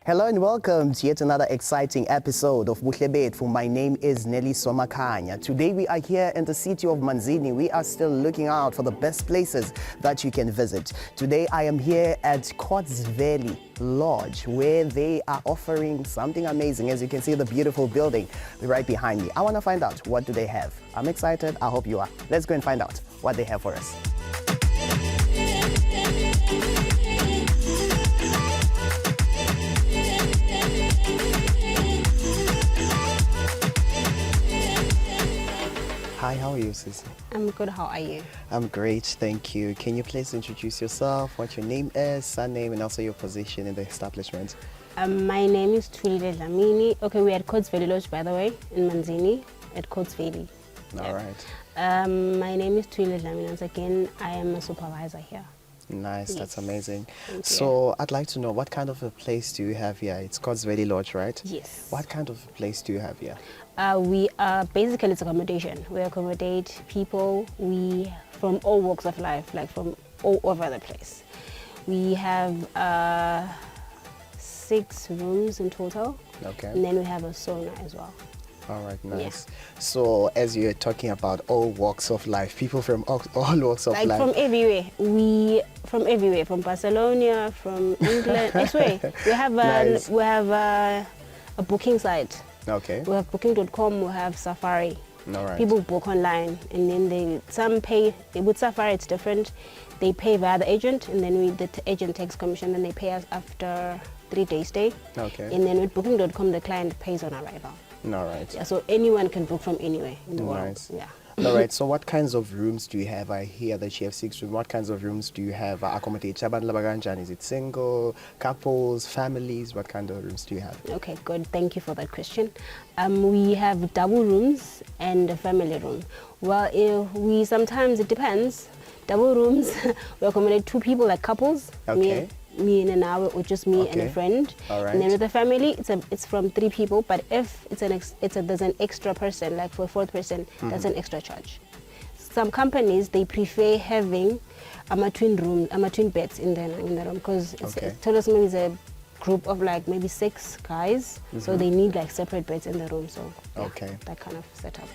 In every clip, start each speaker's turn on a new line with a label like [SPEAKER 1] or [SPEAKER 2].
[SPEAKER 1] Hello and welcome to yet another exciting episode of Buhle Betfu. My name is Nelly Somakanya. Today we are here in the city of Manzini. We are still looking out for the best places that you can visit. Today I am here at Quartz Valley Lodge, where they are offering something amazing. As you can see, the beautiful building right behind me. I want to find out, what do they have? I'm excited. I hope you are. Let's go and find out what they have for us. Hi, how are you, Sissy?
[SPEAKER 2] I'm good, how are you?
[SPEAKER 1] I'm great, thank you. Can you please introduce yourself, what your name is, surname, and also your position in the establishment?
[SPEAKER 2] My name is Buhle Dlamini. Okay, we're at Quartz Valley Lodge, by the way, in Manzini, at Quartz Valley.
[SPEAKER 1] All right.
[SPEAKER 2] My name is Buhle Dlamini. Once again, I am a supervisor here.
[SPEAKER 1] Nice, yes. That's amazing.
[SPEAKER 2] So
[SPEAKER 1] I'd like to know, what kind of a place do you have here? It's Quartz Valley Lodge, right?
[SPEAKER 2] Yes.
[SPEAKER 1] What kind of a place do you have here?
[SPEAKER 2] We are basically, it's accommodation. We accommodate people from all walks of life, like from all over the place. We have 6 rooms in total.
[SPEAKER 1] Okay.
[SPEAKER 2] And then we have a sauna as well.
[SPEAKER 1] All right, nice.
[SPEAKER 2] Yeah.
[SPEAKER 1] So as you're talking about all walks of life, people from all walks of life.
[SPEAKER 2] Like from everywhere. From everywhere, from Barcelona, from England. I swear, we have
[SPEAKER 1] Nice.
[SPEAKER 2] a booking site.
[SPEAKER 1] Okay.
[SPEAKER 2] We have booking.com, we have Safari.
[SPEAKER 1] All right.
[SPEAKER 2] People book online, and then some pay. With Safari it's different. They pay via the agent, and then the agent takes commission, and they pay us after 3 days stay.
[SPEAKER 1] Okay.
[SPEAKER 2] And then with booking.com the client pays on arrival.
[SPEAKER 1] All right.
[SPEAKER 2] Yeah, so anyone can book from anywhere in the world.
[SPEAKER 1] Nice.
[SPEAKER 2] Yeah.
[SPEAKER 1] All right, so what kinds of rooms do you have? I hear that you have 6 rooms. What kinds of rooms do you have? Accommodate? Is it single, couples, families? What kind of rooms do you have?
[SPEAKER 2] Okay, good. Thank you for that question. We have double rooms and a family room. Well, it depends. Double rooms, we accommodate 2 people, like couples.
[SPEAKER 1] Okay.
[SPEAKER 2] Me and an hour, or just me and a friend.
[SPEAKER 1] All right.
[SPEAKER 2] And then with the family, it's from 3 people. But if there's an extra person, like for a 4th person, that's an extra charge. Some companies, they prefer having twin beds in the room, because maybe it's a group of like maybe 6 guys, so they need like separate beds in the room. So yeah,
[SPEAKER 1] okay,
[SPEAKER 2] that kind of setup.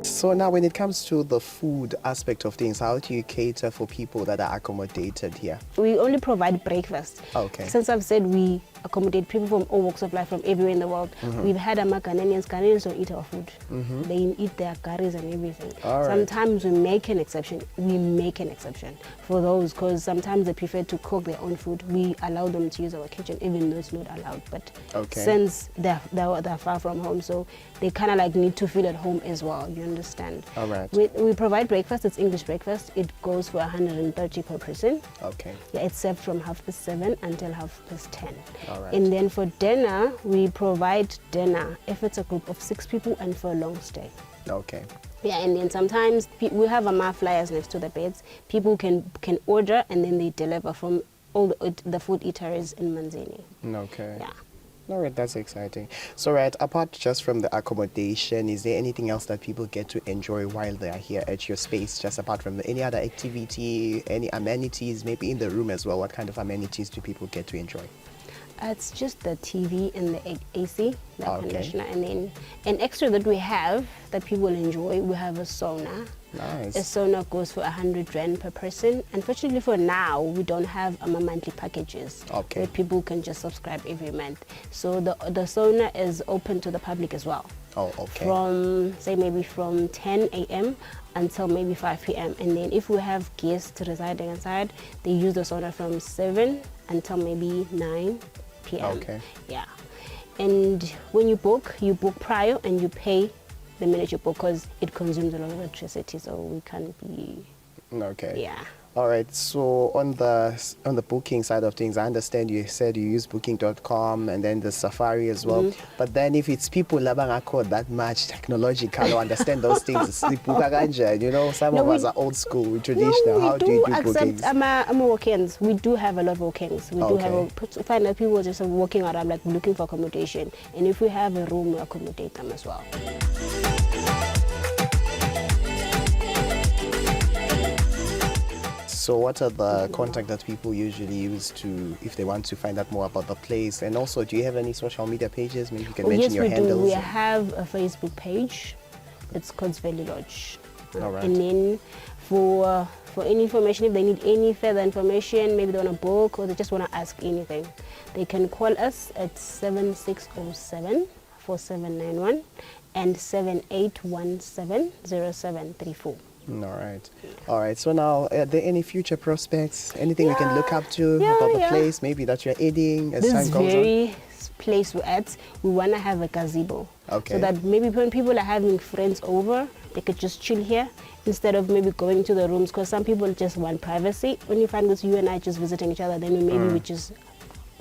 [SPEAKER 1] So now when it comes to the food aspect of things, how do you cater for people that are accommodated here?
[SPEAKER 2] We only provide breakfast.
[SPEAKER 1] Okay.
[SPEAKER 2] Since I've said we accommodate people from all walks of life, from everywhere in the world. We've had Ghanaians don't eat our food. They eat their curries and everything.
[SPEAKER 1] All right.
[SPEAKER 2] Sometimes we make an exception. For those, because sometimes they prefer to cook their own food. We allow them to use our kitchen, even though it's not allowed. But since they're far from home, so they kind of like need to feel at home as well. You understand?
[SPEAKER 1] All right.
[SPEAKER 2] We provide breakfast. It's English breakfast. It goes for 130 per person.
[SPEAKER 1] Okay.
[SPEAKER 2] Yeah, it's served from 7:30 until 10:30.
[SPEAKER 1] All right.
[SPEAKER 2] And then for dinner, we provide dinner if it's a group of 6 people and for a long stay.
[SPEAKER 1] Okay.
[SPEAKER 2] Yeah, and then sometimes we have flyers next to the beds. People can order, and then they deliver from all the food eateries in Manzini.
[SPEAKER 1] Okay.
[SPEAKER 2] Yeah.
[SPEAKER 1] All right, that's exciting. So, right, apart just from the accommodation, is there anything else that people get to enjoy while they are here at your space, just apart from any other activity, any amenities, maybe in the room as well? What kind of amenities do people get to enjoy?
[SPEAKER 2] It's just the TV and the AC, the
[SPEAKER 1] Okay.
[SPEAKER 2] conditioner, and then an extra that we have that people enjoy, we have a sauna.
[SPEAKER 1] Nice.
[SPEAKER 2] A sauna goes for 100 Rand per person. Unfortunately for now, we don't have monthly packages where people can just subscribe every month. So the sauna is open to the public as well.
[SPEAKER 1] Oh, okay.
[SPEAKER 2] From 10 a.m. until maybe 5 p.m. And then if we have guests residing inside, they use the sauna from 7 until maybe 9 p.m.
[SPEAKER 1] Okay.
[SPEAKER 2] Yeah. And when you book prior and you pay the minute you book because it consumes a lot of electricity, so we can't be.
[SPEAKER 1] Okay.
[SPEAKER 2] Yeah.
[SPEAKER 1] All right. So on the booking side of things, I understand you said you use booking.com and then the Safari as well. But then if it's people labangakho that much technological or understand those things, some of us are old school, we traditional.
[SPEAKER 2] No,
[SPEAKER 1] How do you do
[SPEAKER 2] accept
[SPEAKER 1] bookings?
[SPEAKER 2] walk-ins. We do have a lot of walk-ins. We do have find that people just walking around like looking for accommodation, and if we have a room, we accommodate them as well.
[SPEAKER 1] So what are the contact that people usually use to, if they want to find out more about the place? And also, do you have any social media pages? Maybe you can mention your handles.
[SPEAKER 2] Yes, we do. We have a Facebook page. It's called Valley Lodge.
[SPEAKER 1] All right.
[SPEAKER 2] And then for any information, if they need any further information, maybe they want to book or they just want to ask anything, they can call us at 7607-4791 and 7817-0734.
[SPEAKER 1] All right. So now, are there any future prospects? Anything we can look up to about the place? Maybe that you're adding as time goes on?
[SPEAKER 2] This very place we're at, we want to have a gazebo.
[SPEAKER 1] Okay.
[SPEAKER 2] So that maybe when people are having friends over, they could just chill here instead of maybe going to the rooms, because some people just want privacy. When you find this, you and I just visiting each other, then maybe we just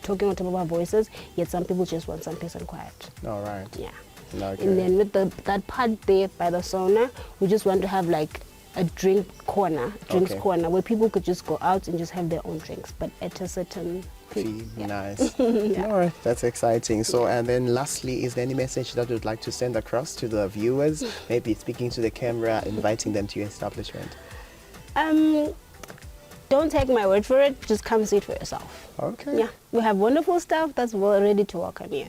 [SPEAKER 2] talking on top of our voices, yet some people just want some peace and quiet.
[SPEAKER 1] All right.
[SPEAKER 2] Yeah.
[SPEAKER 1] Okay.
[SPEAKER 2] And then with that part there by the sauna, we just want to have like a drinks corner, where people could just go out and just have their own drinks, but at a certain fee.
[SPEAKER 1] Yeah. Nice. All right, that's exciting. So, and then lastly, is there any message that you'd like to send across to the viewers? Maybe speaking to the camera, inviting them to your establishment.
[SPEAKER 2] Don't take my word for it. Just come see it for yourself.
[SPEAKER 1] Okay.
[SPEAKER 2] Yeah, we have wonderful staff that's ready to welcome you.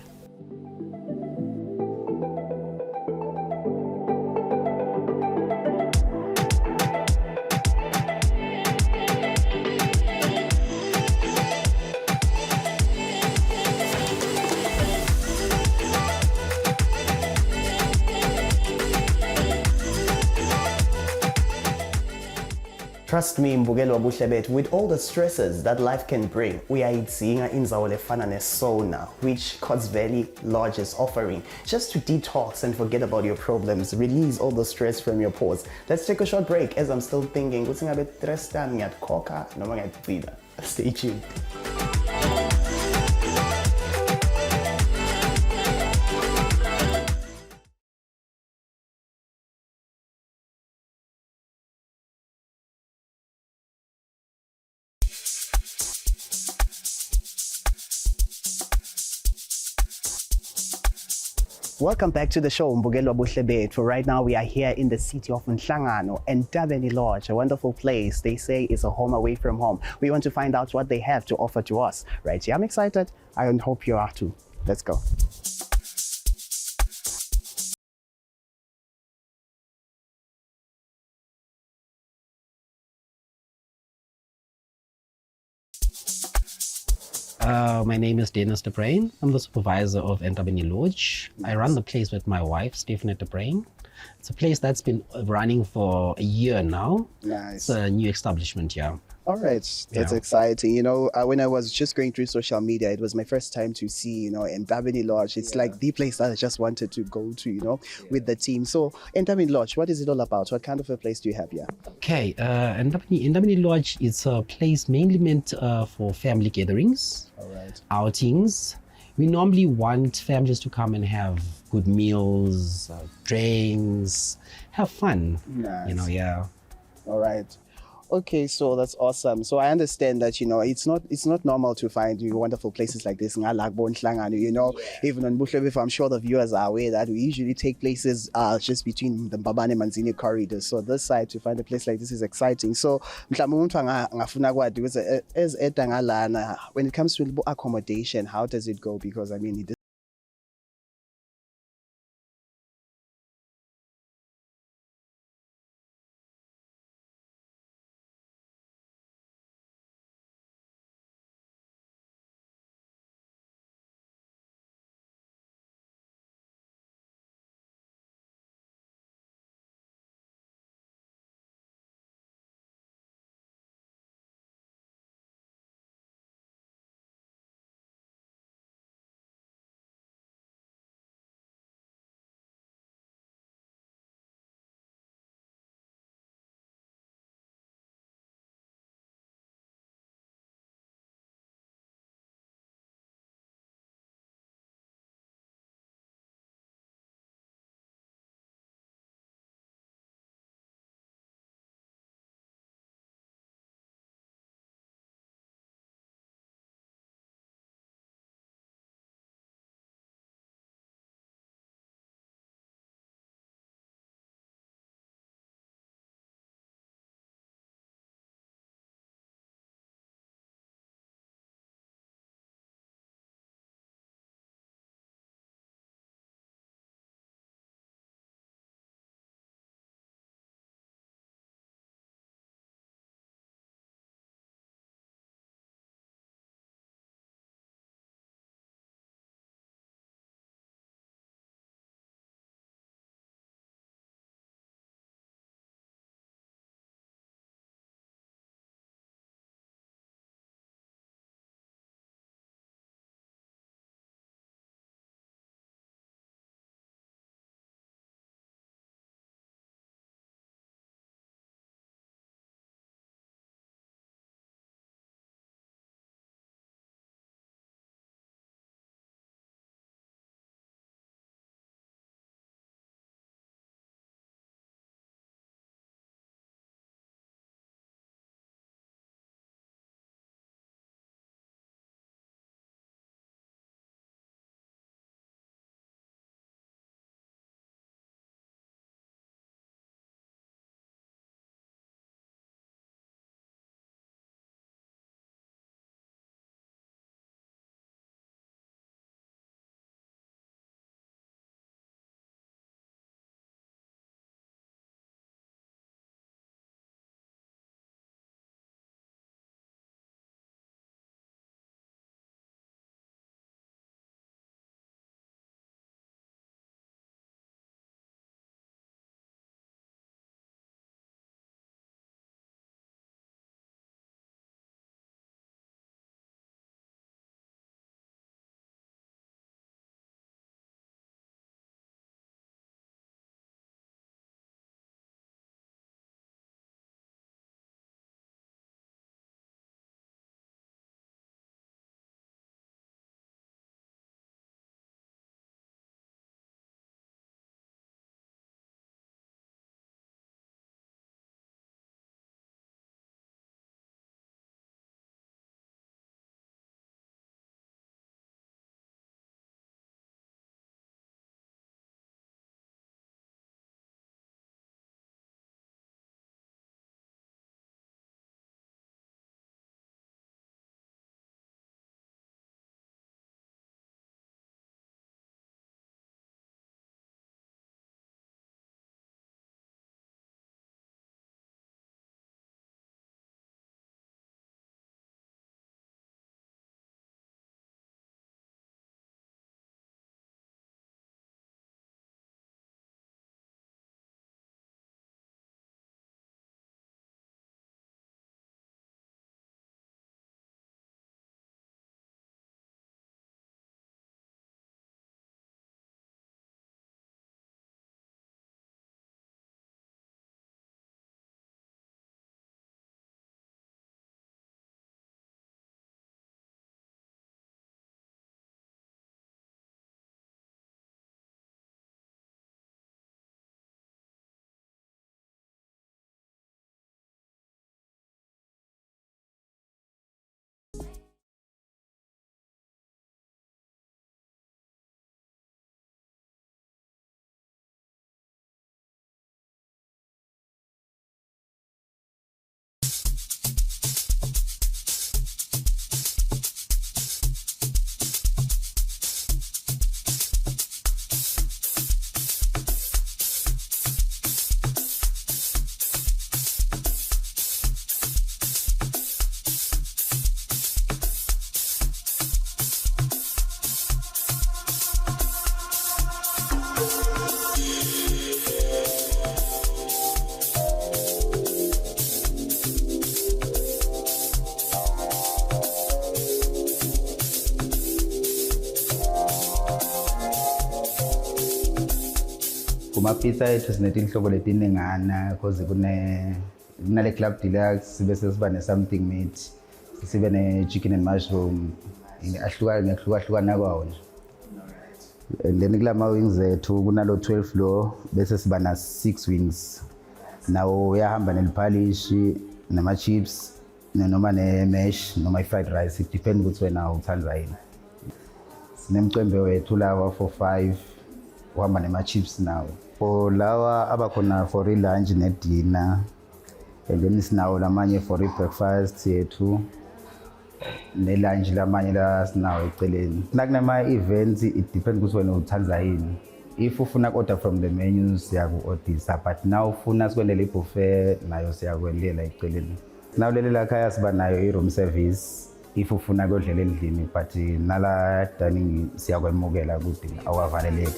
[SPEAKER 1] Trust me, Mbukelo Buhle bethu, with all the stresses that life can bring, we are seeing indawo lefana sauna, which Cots Valley Lodge is offering, just to detox and forget about your problems, release all the stress from your pores. Let's take a short break as I'm still thinking, stay tuned. Welcome back to the show, Mbukelo Buhle bethu. Right now we are here in the city of Nhlangano and Indin Lodge, a wonderful place. They say it's a home away from home. We want to find out what they have to offer to us. Right here, I'm excited. I hope you are too. Let's go.
[SPEAKER 3] My name is Dennis De Brain. I'm the supervisor of Indin Lodge. I run the place with my wife, Stephanie De Brain. It's a place that's been running for a year now.
[SPEAKER 1] Nice.
[SPEAKER 3] It's a new establishment, yeah.
[SPEAKER 1] All right, that's exciting. You know, when I was just going through social media, it was my first time to see, you know, Indin Lodge. It's like the place that I just wanted to go to, you know, with the team. So, Indin Lodge, what is it all about? What kind of a place do you have here?
[SPEAKER 3] Okay, Indin Lodge is a place mainly meant for family gatherings, outings. We normally want families to come and have good meals, drinks, have fun.
[SPEAKER 1] Nice.
[SPEAKER 3] You know, yeah.
[SPEAKER 1] All right. Okay, so that's awesome. So I understand that, you know, it's not normal to find wonderful places like this. You know, even on Buhle, I'm sure the viewers are aware that we usually take places just between the Mbabane Manzini corridors. So this side to find a place like this is exciting. So when it comes to accommodation, how does it go? Because I mean,
[SPEAKER 4] Kuma-pizza ethu sinetinhlobo letiningana because kunale club deluxe bese siba ne-something meat, sibe ne-chicken and mushroom, ngehlukahlukana kwawo nje. And then kula ma-wings ethu kunalo 12 lo bese siba na-6 wings. Nawo uyahamba neliphalishi, nama-chips, noma ne-mash, noma i-fried rice, it depends ukuthi wena uthanda yini. Sinemcwembe wethu lawa for 5, uhamba nema-chips nawo. For lawa abakhona for i-lunch ne-dinner, and then sinawo lamanye for i-breakfast yethu, ne-lunch lamanye la sinawo eceleni. Nakunama-events, it depends ukuthi wena uthanda yini. If ufuna order from the menu siyaku-ordisa, but now ufuna sikwendele i-buffet nayo siyakwendela eceleni. Nawulelela khaya siba nayo i-room service if ufuna kodlela endlini, but nala dining siyakwemukela kude awavaleleki.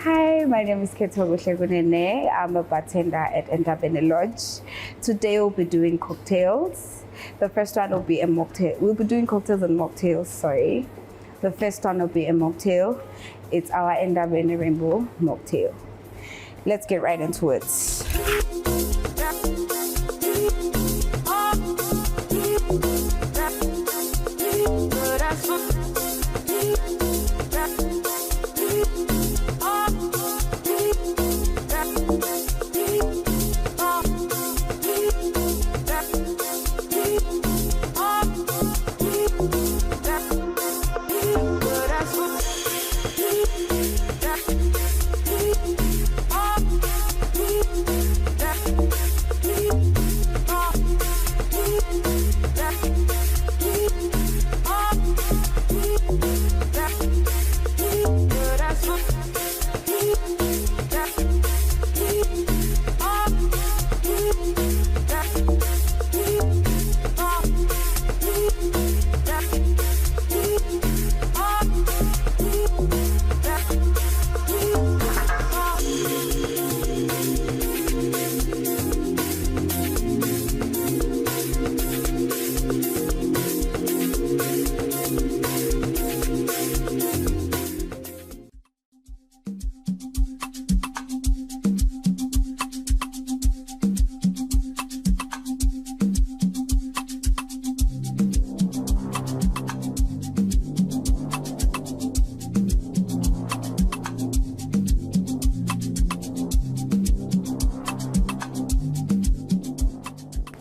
[SPEAKER 5] Hi, my name is Buhle. I'm a bartender at Indin Lodge. Today we'll be doing cocktails. The first one will be a mocktail. We'll be doing cocktails and mocktails, sorry. The first one will be a mocktail. It's our Indin Rainbow mocktail. Let's get right into it.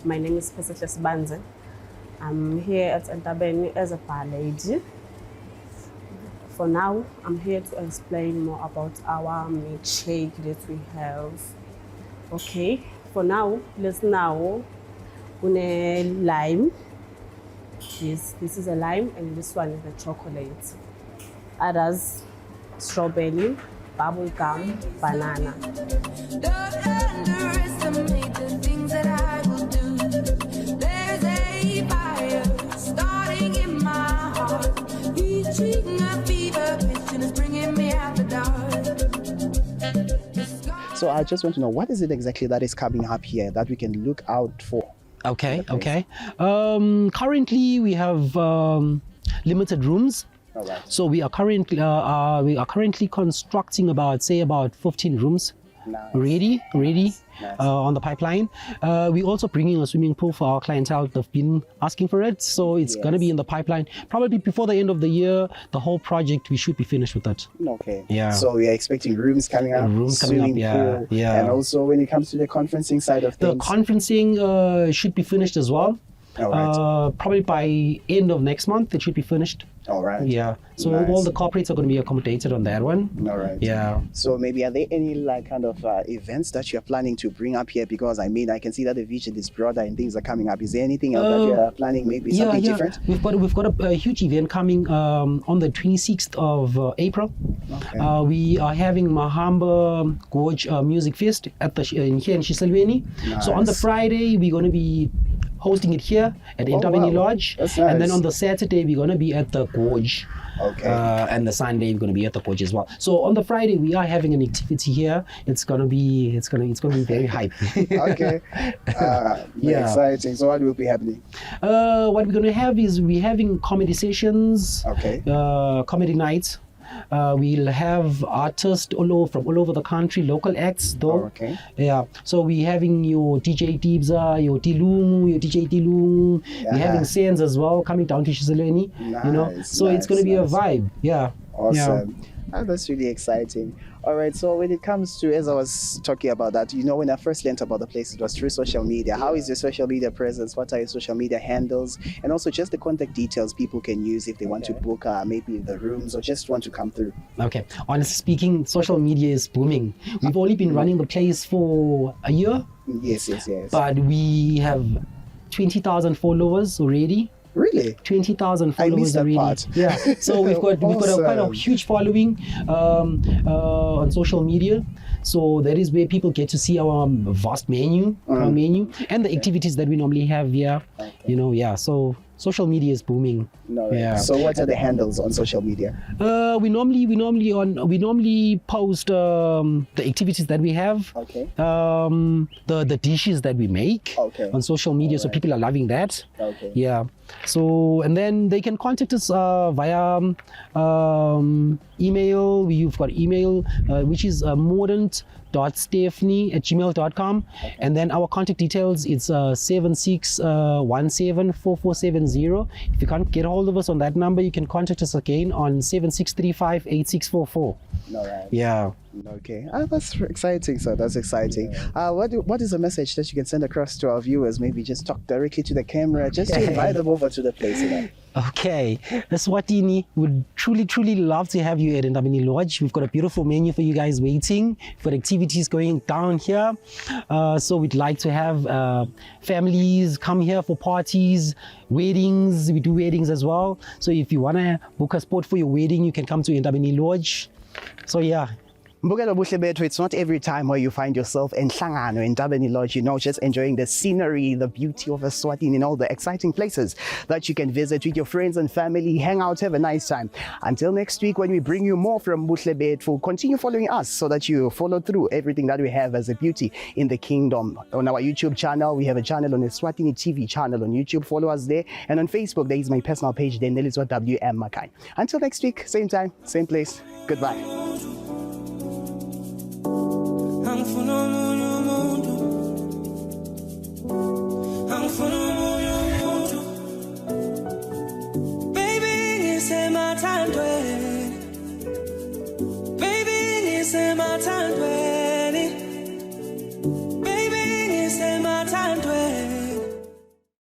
[SPEAKER 6] My name is Banze. I'm here at Indin as a bar lady. For now, I'm here to explain more about our milkshake that we have. Okay, for now, let's now une lime. Yes, this is a lime and this one is the chocolate. Others, strawberry, bubble gum, banana.
[SPEAKER 7] Don't underestimate the things that I will do. There's a fire starting in my heart, reaching a fever pitch and it's bringing me out the dark.
[SPEAKER 1] So I just want to know, what is it exactly that is coming up here that we can look out for?
[SPEAKER 3] Okay. Currently we have limited rooms.
[SPEAKER 1] All right.
[SPEAKER 3] So we are currently constructing about 15 rooms.
[SPEAKER 1] Nice.
[SPEAKER 3] Ready
[SPEAKER 1] Nice.
[SPEAKER 3] on the pipeline. We're also bringing a swimming pool for our clientele. They've been asking for it, so it's going to be in the pipeline. Probably before the end of the year, the whole project, we should be finished with that.
[SPEAKER 1] Okay.
[SPEAKER 3] Yeah.
[SPEAKER 1] So we are expecting rooms coming up, swimming pool,
[SPEAKER 3] yeah.
[SPEAKER 1] And also when it comes to the conferencing side of things.
[SPEAKER 3] The conferencing should be finished as well.
[SPEAKER 1] All right.
[SPEAKER 3] Probably by end of next month, it should be finished.
[SPEAKER 1] All right.
[SPEAKER 3] Yeah. So
[SPEAKER 1] Nice.
[SPEAKER 3] all the corporates are going to be accommodated on that one.
[SPEAKER 1] All right.
[SPEAKER 3] Yeah.
[SPEAKER 1] So maybe are there any kind of events that you're planning to bring up here? Because I can see that the vision is broader and things are coming up. Is there anything else that you're planning? Maybe something different?
[SPEAKER 3] We've got a huge event coming on the 26th of April.
[SPEAKER 1] Okay.
[SPEAKER 3] We are having Mahamba Gorge Music Fest at here in Shiselweni.
[SPEAKER 1] Nice.
[SPEAKER 3] So on the Friday we're going to be hosting it here at Indin
[SPEAKER 1] wow.
[SPEAKER 3] Lodge.
[SPEAKER 1] That's
[SPEAKER 3] And then
[SPEAKER 1] nice.
[SPEAKER 3] on the Saturday, we're going to be at the Gorge.
[SPEAKER 1] Okay.
[SPEAKER 3] And the Sunday we're going to be at the Gorge as well. So on the Friday we are having an activity here. It's gonna be very hype.
[SPEAKER 1] Okay.
[SPEAKER 3] Yeah.
[SPEAKER 1] Exciting. So what will be happening?
[SPEAKER 3] What we're gonna have is we're having comedy sessions.
[SPEAKER 1] Okay.
[SPEAKER 3] Comedy nights. We'll have artists from all over the country, local acts though.
[SPEAKER 1] Oh, okay.
[SPEAKER 3] Yeah. So we're having your DJ Tibza, your Tilung, your DJ Tilung. We're having Sands as well coming down to Shiselweni. You know.
[SPEAKER 1] Nice,
[SPEAKER 3] So it's gonna be a vibe. Yeah.
[SPEAKER 1] Awesome. Oh, that's really exciting. All right, so when it comes to, as I was talking about that, you know, when I first learned about the place, it was through social media. How is your social media presence? What are your social media handles? And also just the contact details people can use if they want to book maybe the rooms or just want to come through.
[SPEAKER 3] Okay. Honestly speaking, social media is booming. We've only been running the place for a year,
[SPEAKER 1] Yes.
[SPEAKER 3] but we have 20,000 followers already.
[SPEAKER 1] Really?
[SPEAKER 3] 20,000
[SPEAKER 1] I missed
[SPEAKER 3] followers
[SPEAKER 1] that
[SPEAKER 3] already.
[SPEAKER 1] part.
[SPEAKER 3] Yeah. So we've got quite a
[SPEAKER 1] Awesome.
[SPEAKER 3] huge following on social media. So that is where people get to see our vast menu, and the activities that we normally have here. You know, yeah. So social media is booming.
[SPEAKER 1] No,
[SPEAKER 3] Yeah.
[SPEAKER 1] So what are the handles on social media?
[SPEAKER 3] We normally post the activities that we have.
[SPEAKER 1] Okay.
[SPEAKER 3] The dishes that we make
[SPEAKER 1] Okay.
[SPEAKER 3] on social media, so people are loving that.
[SPEAKER 1] Okay.
[SPEAKER 3] Yeah. So and then they can contact us via email. We've got email which is mordant.stephanie@gmail.com, and then our contact details it's 76174470. If you can't get a hold of us on that number, you can contact us again on 76358644.
[SPEAKER 1] All right.
[SPEAKER 3] Yeah.
[SPEAKER 1] Okay. That's exciting, sir. That's exciting. What is a message that you can send across to our viewers? Maybe just talk directly to the camera, just to invite them over to the place. You know?
[SPEAKER 3] Okay, Swatini would truly love to have you at Indin Lodge. We've got a beautiful menu for you guys waiting. We've got activities going down here. So we'd like to have families come here for parties, weddings. We do weddings as well. So if you want to book a spot for your wedding, you can come to Indin Lodge. So yeah.
[SPEAKER 1] Mbukelo Buhle Betfu, it's not every time where you find yourself in Hlangano, in Indin Lodge, you know, just enjoying the scenery, the beauty of Eswatini, and all the exciting places that you can visit with your friends and family, hang out, have a nice time. Until next week when we bring you more from Buhle Betfu, continue following us so that you follow through everything that we have as a beauty in the kingdom. On our YouTube channel, we have a channel on the Eswatini TV channel on YouTube, follow us there. And on Facebook, there is my personal page, Nelizwa WM Makai. Until next week, same time, same place, goodbye.
[SPEAKER 7] Angifuna omunye umuntu, angifuna omunye umuntu. Baby ngisemathandweni, baby ngisemathandweni.